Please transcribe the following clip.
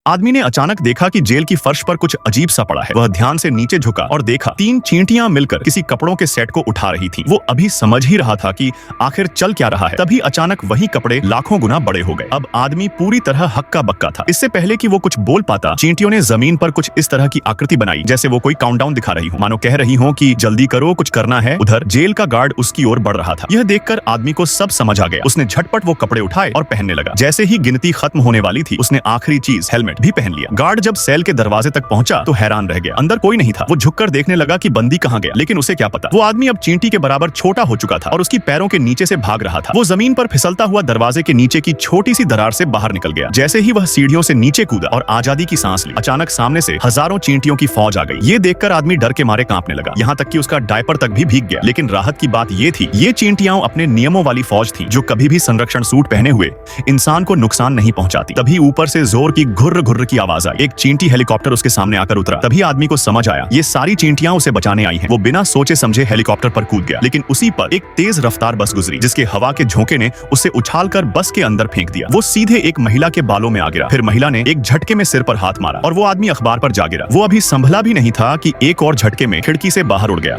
आदमी ने अचानक देखा कि जेल की फर्श पर कुछ अजीब सा पड़ा है। वह ध्यान से नीचे झुका और देखा 3 चींटियां मिलकर किसी कपड़ों के सेट को उठा रही थीं। वो अभी समझ ही रहा था कि आखिर चल क्या रहा है, तभी अचानक वही कपड़े लाखों गुना बड़े हो गए। अब आदमी पूरी तरह हक्का बक्का था। इससे पहले कि वो कुछ बोल पाता, चींटियों ने जमीन पर कुछ इस तरह की आकृति बनाई जैसे वो कोई काउंटडाउन दिखा रही हो, मानो कह रही हो कि जल्दी करो, कुछ करना है। उधर जेल का गार्ड उसकी ओर बढ़ रहा था। यह देखकर आदमी को सब समझ आ गया। उसने झटपट वो कपड़े उठाए और पहनने लगा। जैसे ही गिनती खत्म होने वाली थी, उसने आखिरी चीज हेलमेट भी पहन लिया। गार्ड जब सेल के दरवाजे तक पहुंचा तो हैरान रह गया। अंदर कोई नहीं था। वो झुककर देखने लगा कि बंदी कहां गया, लेकिन उसे क्या पता, वो आदमी अब चींटी के बराबर छोटा हो चुका था और उसकी पैरों के नीचे से भाग रहा था। वो जमीन पर फिसलता हुआ दरवाजे के नीचे की छोटी सी दरार से बाहर निकल गया। जैसे ही वह सीढ़ियों से नीचे कूदा और आजादी की सांस ली, अचानक सामने से हजारों चींटियों की फौज आ गई। ये देखकर आदमी डर के मारे कांपने लगा, यहाँ तक कि उसका डायपर तक भी भीग गया। लेकिन राहत की बात ये थी, ये चींटियां अपने नियमों वाली फौज थी, जो कभी भी संरक्षण सूट पहने हुए इंसान को नुकसान नहीं पहुंचाती। तभी ऊपर से जोर की घुर्र घुर्र की आवाज आई। एक चींटी हेलीकॉप्टर उसके सामने आकर उतरा। तभी आदमी को समझ आया, ये सारी चींटियां उसे बचाने आई हैं। वो बिना सोचे समझे हेलीकॉप्टर पर कूद गया, लेकिन उसी पर एक तेज रफ्तार बस गुजरी, जिसके हवा के झोंके ने उसे उछालकर बस के अंदर फेंक दिया। वो सीधे एक महिला के बालों में आ गिरा। फिर महिला ने एक झटके में सिर पर हाथ मारा और वो आदमी अखबार पर जा गिरा। वो अभी संभला भी नहीं था कि एक और झटके में खिड़की से बाहर उड़ गया।